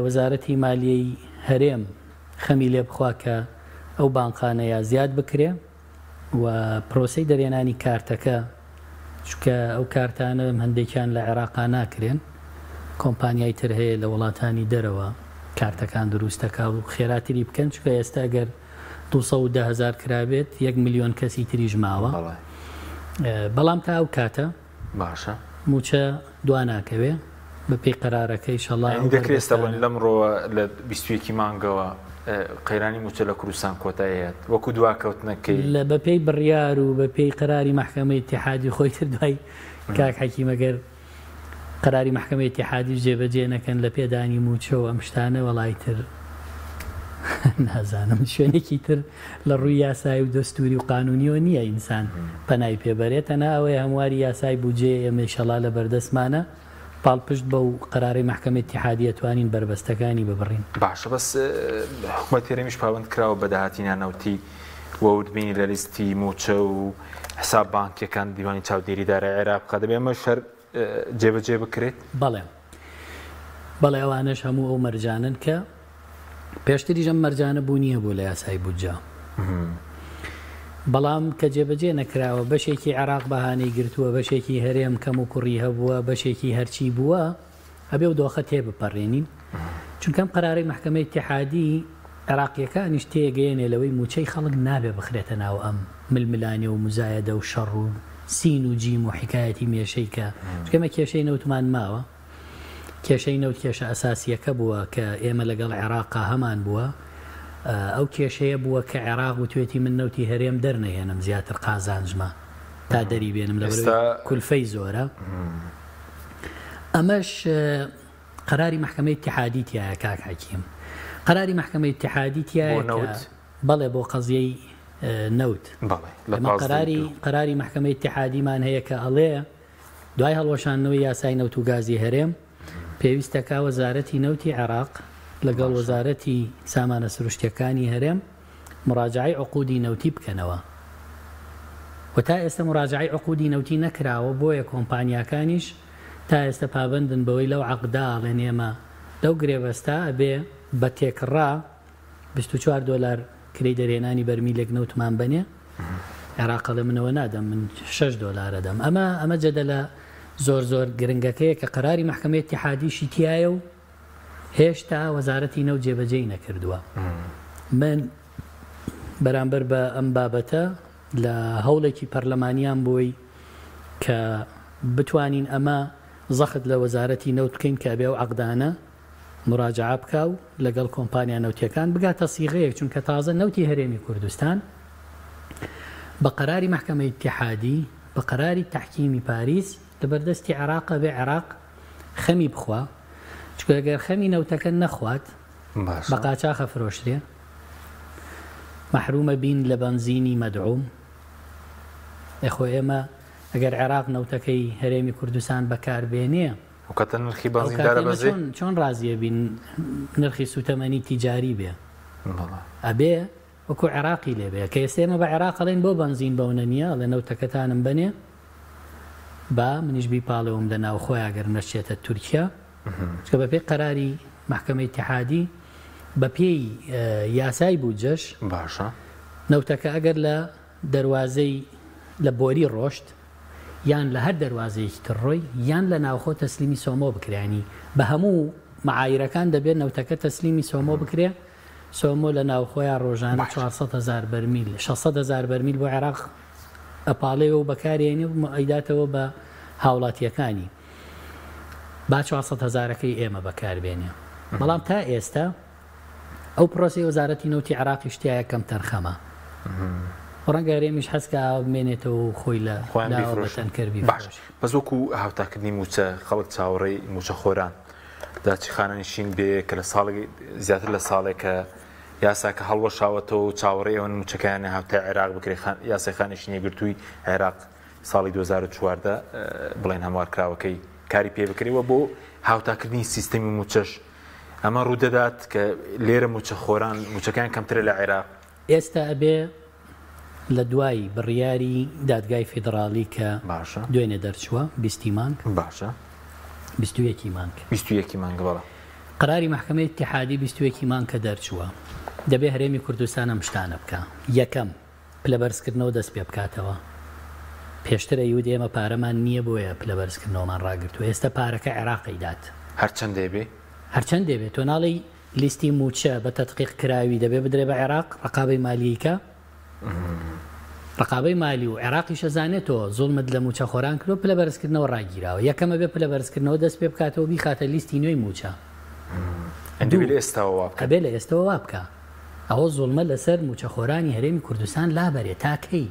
وەزارەتی مالیەی هەرێم خەمی لێ بخوا کە ئەو بانقانەیە زیاد بکرێ و پرۆسەی دەرێنانی کارتەکە چکە ئەو کارتانە هەندێکیان لە عێراقا ناکرێن کۆمپانیای تر هەیە لە وڵاتانی دەرەوە کارتەکان دروستەکە و خێراتری بکەن چکە ئێستا گەر 210,000 کرابێت 1 ملیۆن کەسی تریژ ماوە بەڵام تا ئەو کاتە باشە موچە دواناکەوێ بە پێی قەرارەکەی شەڵا دەکرێت لەمڕۆ لە 21 مانگەوە قەیرانی موچە لە کوردستان کۆتاییات وەکو دواکەوتنەکەی لە بە پێی بڕیار و بە پێی قەراری مەحکەمەی اتحادی خۆی تر دوای کاک حەکیمەگەر قەراری مەحکەمەی اتحادیش جێبەجێ نەکەن لە پێدانی موچە و ئەم شتانە وەڵای تر نازانم شوێنێکی تر لە ڕووی یاسای و دەستوری و قانونیەوە نییە ئینسان پەنای پێبەرێتە ناوەیە هەمواری یاسای بودجێ ئێمە شەڵا لە بەردەستمانە پاڵپشت بە و قەراری مەحکەمەی اتحادیە توانین بربەستەکانی ببڕین باشە بەس حکوومەتی هەرێمیش پابند کراوە بە داهاتینانەوتی وەوتبینی لە لیستی موچە و حساب بانکیەکان دیوانی چاودێری دارای عێراق بکات دەبێت ئەمە شەر جێبەجێ بکرێت بەڵێ ئەوانەش هەموو ئەو مەرجانن کە پێشتری ژەم مەرجانە بوونیە بوو لە یاسای بودجە بەڵام کە جێبەجێ نەکراوە بەشێکی عێراق بەهانەی گرتووە بەشێکی هەرێم کەم و کوڕی هەبووە بەشێکی هەرچی بووە ئەبێ و دۆخە تێ بپەڕێنین چونکەم قەراری مەحکەمەی اتحادی عێراقیەکانیش تێگەێنێ لەوەی موچەی خەڵک نابێ بخرێتە ناو ئەم ململانێ و مزایەدە و شەڕ و سین و جیم و حکایەتی مێشەی کە چکەمە کێشەی نەوتمان ماوە کێشەی نەوت کێشە ئەساسیەکە بووە کە ئێمە لەگەڵ عێراقا هەمان بووە ئەو کێشەیە بووە کە عێراق و توێتی من نەوتی هەرێم دەرنەهێنم زیاتر قازانجمە تا دەری بێنم لە کولفەی زۆرە ئەمەش قەراری مەحکەمەی اتحادی تایە کاک حەکیم قەراری مەحکەمەی اتحادی تایە بەڵێ بۆ قەزیەی نەوت قەراری مەحکەمەی اتحادیمان هەیە کە ئەڵێ دوای هەڵوەشانەوەی یاسای نەوت و گازی هەرێم پێویستەکە وەزارەتی نەوتی عێراق لەگەڵ وەزارەتی سامانە سروشتیەکانی هەرێم مراجعەی عقودی نەوتی بکەنەوە و تا ئێستا مراجعەی عقودی نەوتی نەکراوە بۆیە کۆمپانیاکانیش تا ئێستا پابندن بەوەی لەو عەقدا ئەڵێن ئێمە لەو گرێبەستا ئەبێ بە تێکڕا 24 دۆلار کرێی دەرێنانی بەرمیلێک نەوتمان بنێ عێراق لە منەوە نادەم من 6 دۆلارە دەم ئەمە جەدەلە زۆر گرنگەکەیە کە قەراری مەحکەمەی اتحادیشی تایە و هێشتا وەزارەتی نەوت جێبەجێی نەکردووە من بەرامبەر بە ئەم بابەتە لە هەوڵێکی پەرلەمانیان بووی کە بتوانین ئەمە زەخت لە وەزارەتی نەوت بکەین کە ئەبێ و عەقدانە مراجعە بکە و لەگەڵ کۆمپانیا نەوتیەکان بگاتە سیغەیەک چونکە تازە نەوتی هەرێمی کوردستان بە قەراری مەحکەمەی اتحادی بە قەراری تەحکیمی پاریس لەبەردەستی عێراق بێ عێراق خەمی بخوا چکە ئەگەر خەمی نەوتەکە نەخوات بە قاچاخە فرۆشتێ مەحرومە بین لە بەنزینی مەدعوم ئێخۆ ئێمە ئەگەر عێراق نەوتەکەی هەرێمی کوردستان بەکاربێنێ وکاتە نرخی بەنزیندارە بەزێ چۆن ڕازیە بین نرخی سوتەمەنی تیجاری بێ ئەبێ وەکو عێراقی لێبێ کە ئێستێمە بە عێراق ئەڵێن بۆ بەنزین بەونە نییە لە نەوتەکەتانم بنێ با منیش بیپاڵەوەم لە ناو خۆی ئەگەر نەچێتە تورکیا چکە بە پێی قەراری محکەمەی اتحادی بە پێی یاسای بودجەش باشە نەوتەکە ئەگەر لە دەواازەی لە بۆری ڕۆشت یان لە هەر دەواازەیەکی تڕۆی یان لە ناوخۆ تەسلیمی سۆمۆ بکرانی بە هەموو معایرەکان دەبێت نەوتەکە تەسلیمی سۆمۆ بکرێ سۆمۆ لە ناوخۆیان ڕۆژانە 400,000 بەرمیل 600,000 بەرمیل بۆ عێراق ئەپاڵێەوە و بەکارێنێ و ئەیداتەوە بە هاوڵاتیەکانی با 400,000ەکەی ئێمە بەکاربێنێ بەڵام تا ئێستا ئەو پرۆسی وەزارەتی نەوتی عێراقی شتیایە کەم تەرخەمە ڕەنگە هەرێمیش حەسکە بمێنێتەوە خۆی لە بەتەنکردبی باش بەس وەکو هاوتاکردنی موچە خەڵک چاوەڕێی موچە خۆران داچی خانەنشین بێ کە لە ساڵی زیاتر لە ساڵێکە یاساکە هەڵوەشاوەتەوە و چاوەڕێ ئەوەن موچەکانە هاوتای عێراق بکرێ یاسای خانەشینی گرتووی عێراق ساڵی 2014 بڵێن هەموارکراوەکەی کاری پێ بکرێەوە بۆ هاوتاکردنی سیستەمی موچەش ئەمە ڕوودەدات کە لێرە موچە خۆران موچەکان کەمترە لە عێراق ئێستا ئەبێ لە دوای بڕیاری دادگای فیدراڵی کە دوێنێ دەرچووە 20 مانگ باشە 21 مانگ 21 مانگ بەڵە قەراری محکەمەی اتحادی 21 مانگ کە دەرچووە دەبێ هەرێمی کوردستان ئەم شتانە بکە یەکەم پلەبەرزکردنەوە دەست پێ بکاتەوە پێشتر ئەیود ئێمە پارەمان نییە بۆیە پلەبەرزکردنەوەمان ڕاگرتووە ئێستا پارەکە عێراقی دات هەرچەند دەبێ هەرچەند دەبێت تۆ ناڵی لیستی موچە بە تەدقیق کراوی دەبێ بدرێ بە عێراق ڕقابەی مالیکە ڕقابەی مالی و عێراقی شەزانێتەوە زوڵمت لە موچە خۆران کرد و پلەبەرزکردنەوە ڕاگیراوە یەکەمە بێ پلەبەرزکردنەوە دەست پێ بکاتەوە بیخاتە لیستی نوێی موچە ئەبێ لە ئێستەوە وا بکە ئەوە زوڵمە لەسەر موچە خۆرانی هەرێمی کوردستان لابەرێ تاکەی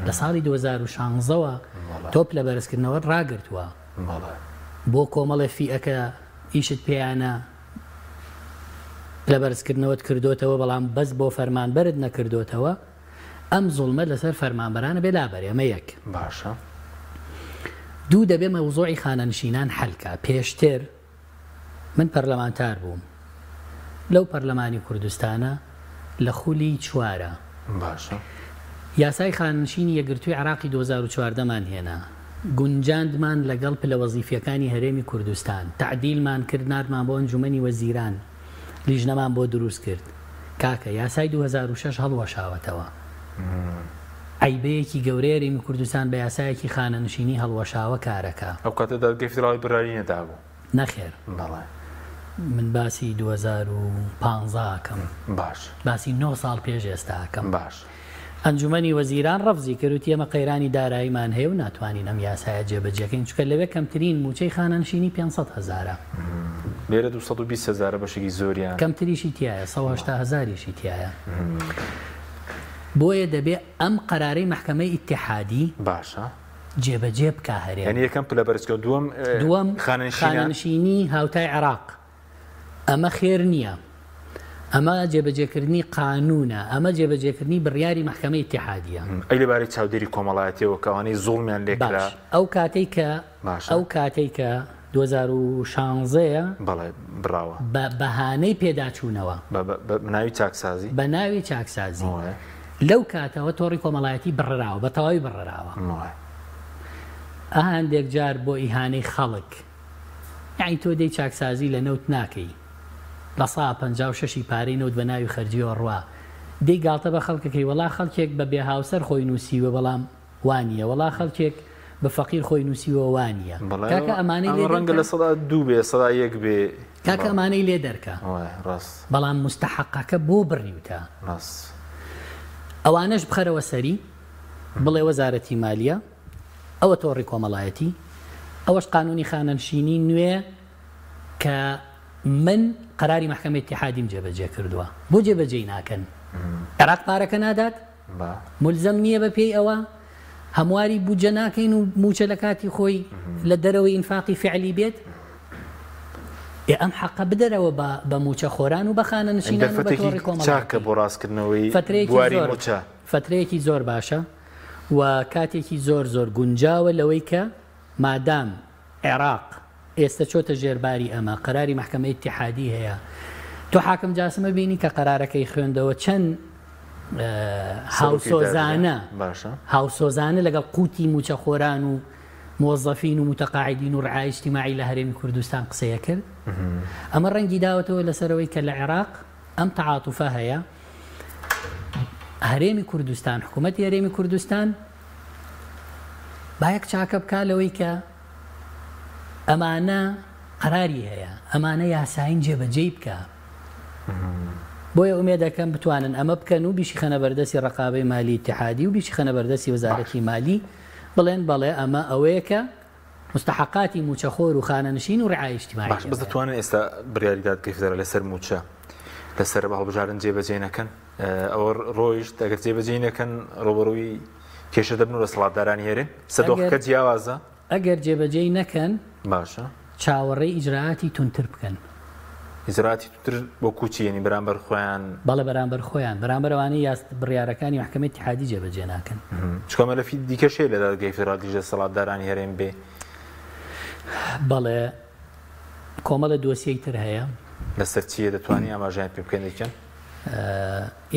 لە ساڵی 2016ەوە تۆ پلەبەرزکردنەوە ڕاگرتووە بۆ کۆمەڵە فیئەکە ئیشت پێیانە پلەبەرزکردنەوەت کردوتەوە بەڵام بەس بۆ فەرمانبەرت نەکردوتەوە ئەم زوڵمە لەسەر فەرمانبەرانە بێ لابەر ئەمە یەک باشە دوو دەبێ مەوزوعی خانەنشینان حەلکە پێشتر من پەرلەمانتار بووم لەو پەرلەمانی کوردستانە لە خولی چوارە باشە یاسای خانەنشینی یەکگرتووی عێراقی 2014مان هێنا گونجاندمان لەگەڵ پلە وەزیفیەکانی هەرێمی کوردستان تعدیلمان کرد نردمان بۆ ئەنجومەنی وەزیران لیژنەمان بۆ دروست کرد کاکە یاسای 2006 هەڵوەشاوەتەوە عیبەیەکی گەورەی هەرێمی کوردستان بە یاسایەکی خانەنشینی هەڵوەشاوە کارەکە ئەو کاتە دادگای فیدراڵی بڕیاری نەدابوو نەخێر من باسی 2015 کەم باش باسی 9 ساڵ پێش ئێستاکەم باش ئەنجومەنی وەزیران ڕەفزی کردوتی ئێمە قەیرانی داراییمان هەیە و ناتوانین ئەم یاسایە جێبەجێکەین چکە لەوێ کەمترین موچەی خانەنشینی 500,000 لێرە 220,000 بەشێکی زۆریان کەمتریشی تایە 180,000یشی تایە بۆیە دەبێ ئەم قەرارەی محکەمەی اتحادی باشە جێبەجێ بکە هەرێ یعنی یەکەم پلەبەرزکە دووەم خانەنشینی هاوتای عێراق ئەمە خێر نییە ئەمە جێبەجێکردنی قانونە ئەمە جێبەجێکردنی بڕیاری محکەمەی اتحادیە ئەی لەبارەی چاودێری کۆمەڵایەتیەوە کەوانەی زوڵمیان لێکرا ئەو کاتەی کە 2016 بەڵێ بڕاوە بە بەهانەی پێداچوونەوە بە ناوی چاکسازی لەو کاتەوە تۆڕی کۆمەڵایەتی بڕراوە بە تەواوی بڕراوە هەندێک جار بۆ ئیهانەی خەڵک یعنی تۆ دەی چاکسازی لە نەوت ناکەی لە 156 پارەی نەوت بە ناوی خەرجیەوە ڕوا دەی گاڵتە بە خەڵکەکەی وەڵا خەڵکێک بە بێ هاوسەر خۆی نووسیوە بەڵام وانە وەڵا خەڵکێک بە فەقیر خۆی نووسیوە وانە کاکە ئەمانەی ڕەنگە لە سەدا دوو بێ سەدا یەک بێ کاکە ئەمانەی لێ دەرکە بەڵام مستحقەکە بۆ بڕیوتە ئەوانەش بخەرەوە سەری بڵێ وەزارەتی مالیە ئەوە تۆڕی کۆمەڵایەتی ئەوەش قانونی خانەنشینی نوێ کە من قەراری محکەمەی اتحادیم جێبەجێ کردووە بۆ جێبەجێی ناکەن عێراق پارەکە نادات ملزەم نییە بە پێی ئەوە هەمواری بودجە ناکەین و موچە لە کاتی خۆی لە دەرەوەی ئینفاقی فعلی بێت ئەم حەقە بدەرەوە بە موچە خۆران و بە خانەنشینان و بە تۆڕی کۆمەڵایەتی بۆ ڕاستکردنەوەی فترەیەکی زۆر باشە و کاتێکی زۆر گونجاوە لەوەی کە مادام عێراق ئێستا چۆتە ژێرباری ئەمە قەراری محکەمەی ئیتیحادی هەیە تۆ حاکم جاسمە بینی کە قەرارەکەی خوێندەوە چەند هاوسۆزانە لەگەڵ قوتی موچەخۆران و موظفین و متقاعدین و ڕعای اجتماعی لە هەرێمی کوردستان قسەیە کرد ئەمە ڕەنگی داوەتەوە لەسەرەوەی کە لە عێراق ئەم تەعاتوفە هەیە هەرێمی کوردستان حکوومەتی هەرێمی کوردستان باەک چاکە بکا لەوەی کە ئەمانە قەراری هەیە ئەمانە یاساین جێبەجێ بکە بۆیە ئومێدەکەم بتوانن ئەمە بکەن و بیشی خەنە بەردەستی ڕقابەی مالی اتحادی و بیشی خەنە بەردەستی وەزارەتی مالی بڵێن بەڵێ ئەمە ئەوەیە کە مستحقاتی موچەخۆر و خانەنشین و ڕعای اجتماعی باش بەس دەتوانن ئێستا بڕیاری دادگای فیدراڵ لەسەر موچە لەسەر هەڵبژاردن جێبەجێ نەکەن ئەوە ڕۆیشت ئەگەر جێبەجێ نەکەن ڕۆبەڕووی کێشە دەبن و لە سەڵاتدارانی هێرن سەدۆخەکە جیاوازە ئەگەر جێبەجێ نەکەن باشە چاوەڕێی ئیجراعاتی تونتر بکەن ئیجراعاتی تونتر بۆ کوچی یعنی بەرامبەر خۆیان بەڵێ بەرامبەر خۆیان بەرامبەرەوانەی بڕیارەکانی محکەمەی اتحادی جێبەجێ ناکەن چکۆمە لەفی دیکەشەیە لە دادگای فیدراڵ دیژە سەڵاتدارانی هەرێم بێ بەڵێ کۆمەڵە دۆسیەی تر هەیە لەسەر چیە دەتوانانی ئاماژەیان پێ بکەن دەکەن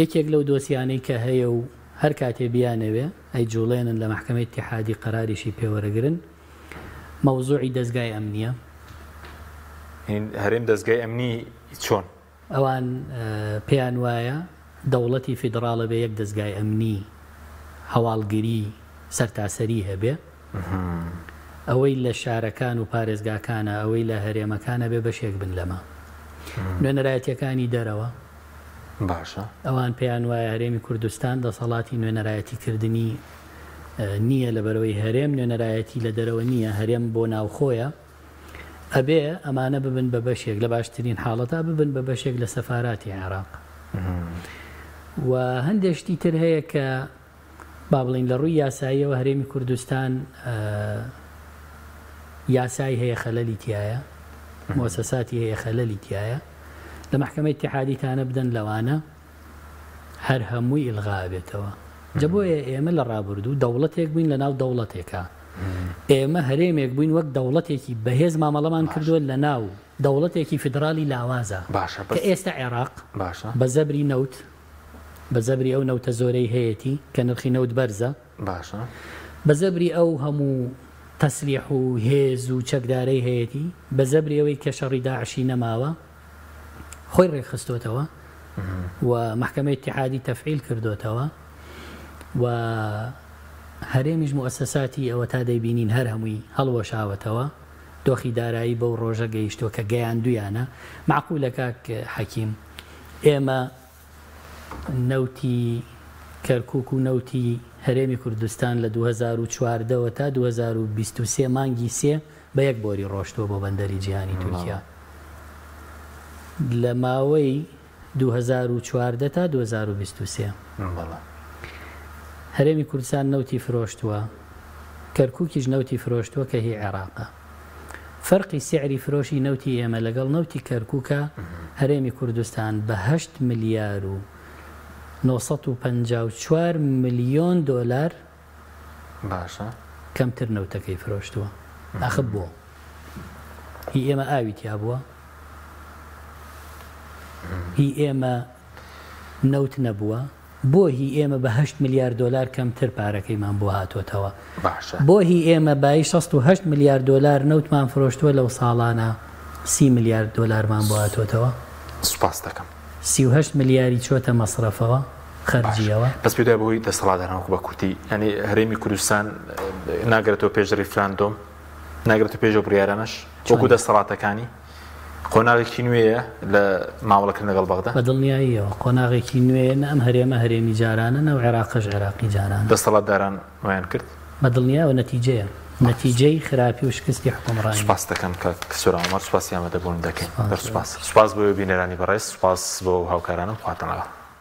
یەکێک لەو دۆسیانەی کە هەیە و هەر کاتێ بیانەوێ ئەی جوڵێنن لە محکەمەی اتحادی قەراریشی پێوەرەگرن مەوزوعی دەستگای ئەمنیە هەرێم دەستگای ئەمنی چۆن ئەوان پێیان وایە دەوڵەتی فیدراڵە بێ یەک دەستگای ئەمنی هەواڵگیری سەرتاسەری هەبێ ئەوەی لە شارەکان و پارێزگاکانە ئەوەی لە هەرێمەکانە بێ بەشێک بن لەمە نوێنەرایەتیەکانی دەرەوە باشە ئەوان پێیان وایە هەرێمی کوردستان دەسەڵاتی نوێنەرایەتیکردنی نییە لە بەرەوەی هەرێم نوێنەرایەتی لە دەرەوە نییە هەرێم بۆ ناوخۆیە ئەبێ ئەمانە ببن بە بەشێک لە باشترین حاڵەتا ببن بە بەشێک لە سەفاراتی عێراق و هەندێشتی تر هەیە کە با بڵین لە ڕووی یاساییەوە هەرێمی کوردستان یاسای هەیە خەلەلی تایە مؤسساتی هەیە خەلەلی تایە لە محکەمەی اتحادیتانە بدەن لەوانە هەر هەمووی ئیلغا بێتەوە جا بۆیە ئێمە لە ڕابردوو دەوڵەتێک بووین لە ناو دەوڵەتێکە ئێمە هەرێمێک بووین وەک دەوڵەتێکی بەهێز مامەڵەمان کردووە لە ناو دەوڵەتێکی فیدراڵی لاوازە کە ئێستا عێراق بە زەبری نەوت بە زەبری ئەو نەوتە زۆرەی هەیەی کە نرخی نەوت بەرزە بە زەبری ئەو هەموو تەسلیح و هێز و چەکدارەی هەیەی بە زەبری ئەوەی کە شەڕی داعشی نەماوە خۆی ڕێکخستۆتەوە و محکەمەی اتحادی تەفعیل کردوتەوە و هەرێمیش مؤسساتی ئەوە تا دەیبینین هەر هەمووی هەڵوەشاوەتەوە دۆخی دارایی بەو ڕۆژە گەیشتۆ کە گەیاندویانە معقولە کاک حەکیم ئێمە نەوتی کەرکووک و نەوتی هەرێمی کوردستان لە 2014 تا 2023 مانگی سێ بە یەک بۆری ڕۆشتووە بۆ بەندەری جیهانی تورکیا لە ماوەی 2014 تا 2023 هەرێمی کوردستان نەوتی فرۆشتووە کەرکووکیش نەوتی فرۆشتووە کە هی عێراقە فەرقی سعری فرۆشی نەوتی ئێمە لەگەڵ نەوتی کەرکووکە هەرێمی کوردستان بە 8 ملیار و 954 ملیۆن دۆلار باشە کەمتر نەوتەکەی فرۆشتووە ئاخب بووە هی ئێمە ئاوی تیا بووە هی ئێمە نەوت نەبووە بۆ هی ئێمە بە 8 ملیار دۆلار کەمتر پارەکەیمان بۆ هاتوۆتەوە بۆ هی ئێمە بای 68 ملیار دۆلار نەوتمان فرۆشتووە لەو ساڵانە 30 ملیار دۆلارمان بۆ هاتوۆتەوە سوپاس دەکەم 38 ملیاری چۆتە مەسرەفەوە خەرجیەوە بەس پێدا بەهۆی دەسەڵاتدارانەوە بە کورتی ینی هەرێمی کوردستان ناگرێتەوە پێش ریفراندۆم ناگرێتەوە پێش ئەو بڕیارانەش وەکو دەسەڵاتەکانی قۆناغێکی نوێیە لە ماوەڵەکردن لەگەڵ بەغدا بە دڵنیاییەوە قۆناغێکی نوێ ئەم هەرێمە هەرێمی جارانە نەو عێراقش عێراقی جاران دەسەڵاتداران ویان کرد بە دڵنیایەوە نەتیجەیە نەتیجەی خراپی و شکستی حکومڕانی سوپاس دەکەم کە سوورامەر سوپاسی ئەمەدەبوون دەکەین سوپاس بۆ بینەرانی بەڕێز سوپاس بۆ هاوکارانم خواتەنەوە